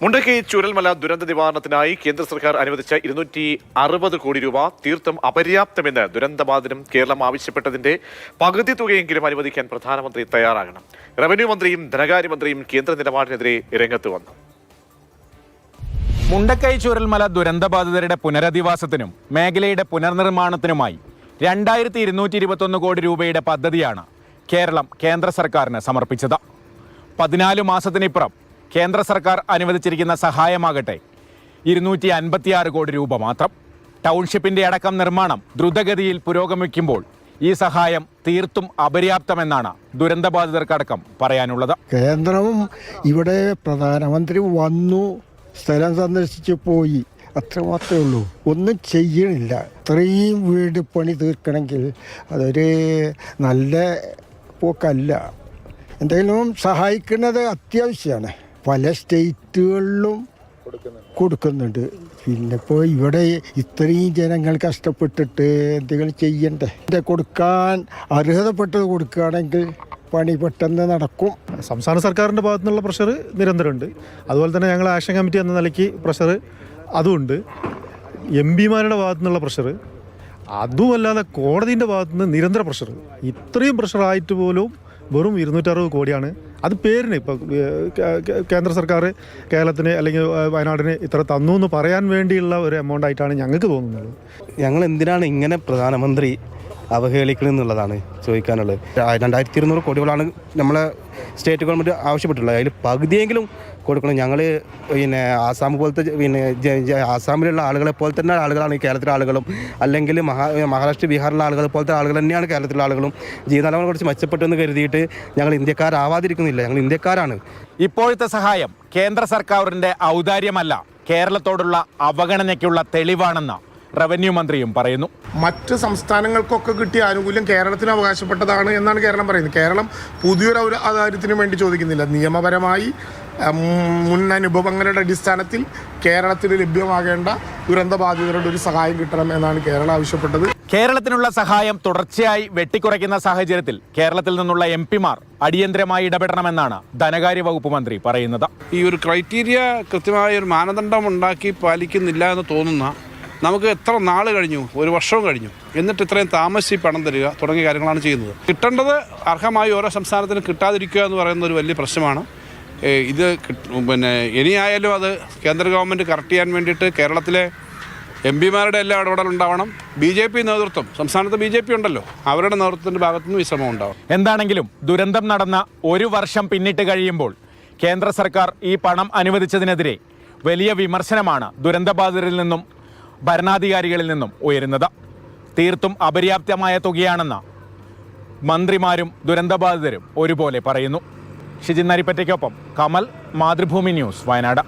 മുണ്ടക്കൈ ചൂരൽമല ദുരന്ത നിവാരണത്തിനായി കേന്ദ്ര സർക്കാർ അനുവദിച്ച 260 കോടി രൂപ തീർത്തും അപര്യാപ്തമെന്ന് ദുരന്തബാധിതരും കേരളം ആവശ്യപ്പെട്ടതിന്റെ പകുതി തുകയെങ്കിലും അനുവദിക്കാൻ പ്രധാനമന്ത്രി തയ്യാറാകണം. റവന്യൂ മന്ത്രിയും ധനകാര്യമന്ത്രിയും കേന്ദ്ര നിലപാടിനെതിരെ രംഗത്ത് വന്നു. മുണ്ടക്കൈ ചൂരൽമല ദുരന്തബാധിതരുടെ പുനരധിവാസത്തിനും മേഖലയുടെ പുനർനിർമ്മാണത്തിനുമായി 2221 കോടി രൂപയുടെ പദ്ധതിയാണ് കേരളം കേന്ദ്ര സർക്കാരിന് സമർപ്പിച്ചത്. 14 മാസത്തിനിപ്പുറം കേന്ദ്ര സർക്കാർ അനുവദിച്ചിരിക്കുന്ന സഹായമാകട്ടെ 256 കോടി രൂപ മാത്രം. ടൗൺഷിപ്പിന്റെ അടക്കം നിർമ്മാണം ദ്രുതഗതിയിൽ പുരോഗമിക്കുമ്പോൾ ഈ സഹായം തീർത്തും അപര്യാപ്തമെന്നാണ് ദുരന്തബാധിതർക്കടക്കം പറയാനുള്ളത്. കേന്ദ്രവും ഇവിടെ പ്രധാനമന്ത്രി വന്നു, സ്ഥലം സന്ദർശിച്ച് പോയി, അത്ര മാത്രമേ ഉള്ളൂ. ഒന്നും ചെയ്യണില്ല. ഇത്രയും വീട് പണി തീർക്കണമെങ്കിൽ അതൊരു നല്ല പോക്കല്ല. എന്തെങ്കിലും സഹായിക്കുന്നത് അത്യാവശ്യമാണ്. പല സ്റ്റേറ്റുകളിലും കൊടുക്കുന്നുണ്ട്. പിന്നെ ഇപ്പോൾ ഇവിടെ ഇത്രയും ജനങ്ങൾ കഷ്ടപ്പെട്ടിട്ട് എന്തെങ്കിലും ചെയ്യണ്ടേ. കൊടുക്കാൻ അർഹതപ്പെട്ടത് കൊടുക്കുകയാണെങ്കിൽ പണി പെട്ടെന്ന് നടക്കും. സംസ്ഥാന സർക്കാരിൻ്റെ ഭാഗത്തു നിന്നുള്ള പ്രഷർ നിരന്തരമുണ്ട്. അതുപോലെ തന്നെ ഞങ്ങൾ ആക്ഷൻ കമ്മിറ്റി എന്ന നിലയ്ക്ക് പ്രഷർ അതുമുണ്ട്. MP-മാരുടെ ഭാഗത്തു നിന്നുള്ള പ്രഷർ, അതുമല്ലാതെ കോടതിൻ്റെ ഭാഗത്തു നിന്ന് നിരന്തര പ്രഷർ. ഇത്രയും പ്രഷറായിട്ട് പോലും വെറും 260 കോടിയാണ്. അത് പേരിന് ഇപ്പോൾ കേന്ദ്ര സർക്കാർ കേരളത്തിന് അല്ലെങ്കിൽ വയനാടിന് ഇത്ര തന്നു എന്ന് പറയാൻ വേണ്ടിയുള്ള ഒരു എമൗണ്ട് ആയിട്ടാണ് ഞങ്ങൾക്ക് തോന്നുന്നത്. ഞങ്ങൾ എന്തിനാണ് ഇങ്ങനെ പ്രധാനമന്ത്രി അവഹേളിക്കണമെന്നുള്ളതാണ് ചോദിക്കാനുള്ളത്. 2200 കോടികളാണ് നമ്മളെ സ്റ്റേറ്റ് ഗവൺമെൻറ് ആവശ്യപ്പെട്ടുള്ളത്. അതിൽ പകുതിയെങ്കിലും കൊടുക്കണം. ഞങ്ങൾ ആസാം പോലത്തെ ആസാമിലുള്ള ആളുകളെ പോലെ തന്നെ ആളുകളാണ് ഈ കേരളത്തിലെ ആളുകളും, അല്ലെങ്കിൽ മഹാരാഷ്ട്ര ബീഹാറിലെ ആളുകളെ പോലത്തെ ആളുകൾ തന്നെയാണ് കേരളത്തിലെ ആളുകളും. ജീവിതനിലവാരം കുറച്ച് മെച്ചപ്പെട്ടെന്ന് കരുതിയിട്ട് ഞങ്ങൾ ഇന്ത്യക്കാരാവാതിരിക്കുന്നില്ല. ഞങ്ങൾ ഇന്ത്യക്കാരാണ്. ഇപ്പോഴത്തെ സഹായം കേന്ദ്ര സർക്കാരിന്റെ ഔദാര്യമല്ല, കേരളത്തോടുള്ള അവഗണനയ്ക്കുള്ള തെളിവാണെന്ന് റവന്യൂ മന്ത്രിയും പറയുന്നു. മറ്റ് സംസ്ഥാനങ്ങൾക്കൊക്കെ കിട്ടിയ ആനുകൂല്യം കേരളത്തിന് അവകാശപ്പെട്ടതാണ് എന്നാണ് കേരളം പറയുന്നത്. കേരളം പുതിയൊരു ഔദാര്യത്തിന് വേണ്ടി ചോദിക്കുന്നില്ല. നിയമപരമായി മുൻ അനുഭവങ്ങളുടെ അടിസ്ഥാനത്തിൽ കേരളത്തിന് ലഭ്യമാകേണ്ട ദുരന്തബാധിതരുടെ ഒരു സഹായം കിട്ടണം എന്നാണ് കേരളം ആവശ്യപ്പെട്ടത്. കേരളത്തിനുള്ള സഹായം തുടർച്ചയായി വെട്ടിക്കുറയ്ക്കുന്ന സാഹചര്യത്തിൽ കേരളത്തിൽ നിന്നുള്ള MP-മാർ അടിയന്തരമായി ഇടപെടണമെന്നാണ് ധനകാര്യ വകുപ്പ് മന്ത്രി പറയുന്നത്. ഈ ഒരു ക്രൈറ്റീരിയ കൃത്യമായ ഒരു മാനദണ്ഡം ഉണ്ടാക്കി പാലിക്കുന്നില്ല എന്ന് തോന്നുന്ന, നമുക്ക് എത്ര നാൾ കഴിഞ്ഞു, 1 വർഷവും കഴിഞ്ഞു, എന്നിട്ട് ഇത്രയും താമസിച്ച് പണം തരിക തുടങ്ങിയ കാര്യങ്ങളാണ് ചെയ്യുന്നത്. കിട്ടേണ്ടത് അർഹമായി ഓരോ സംസ്ഥാനത്തിനും കിട്ടാതിരിക്കുക എന്ന് പറയുന്ന ഒരു വലിയ പ്രശ്നമാണ്. ഇത് ഇനിയായാലും അത് കേന്ദ്ര ഗവൺമെൻറ് കറക്റ്റ് ചെയ്യാൻ വേണ്ടിയിട്ട് കേരളത്തിലെ MP-മാരുടെ എല്ലാം ഇടപെടലുണ്ടാവണം. BJP നേതൃത്വം, സംസ്ഥാനത്ത് BJP ഉണ്ടല്ലോ, അവരുടെ നേതൃത്വത്തിൻ്റെ ഭാഗത്തുനിന്ന് വിശ്രമം ഉണ്ടാവും. എന്താണെങ്കിലും ദുരന്തം നടന്ന 1 വർഷം പിന്നിട്ട് കഴിയുമ്പോൾ കേന്ദ്ര സർക്കാർ ഈ പണം അനുവദിച്ചതിനെതിരെ വലിയ വിമർശനമാണ് ദുരന്തബാധിതരിൽ നിന്നും ഭരണാധികാരികളിൽ നിന്നും ഉയരുന്നത്. തീർത്തും അപര്യാപ്തമായ തുകയാണെന്ന് മന്ത്രിമാരും ദുരന്തബാധിതരും ഒരുപോലെ പറയുന്നു. ഷിജിൻ നരിപ്പറ്റയ്ക്കൊപ്പം കമൽ, മാതൃഭൂമി ന്യൂസ്, വയനാട്.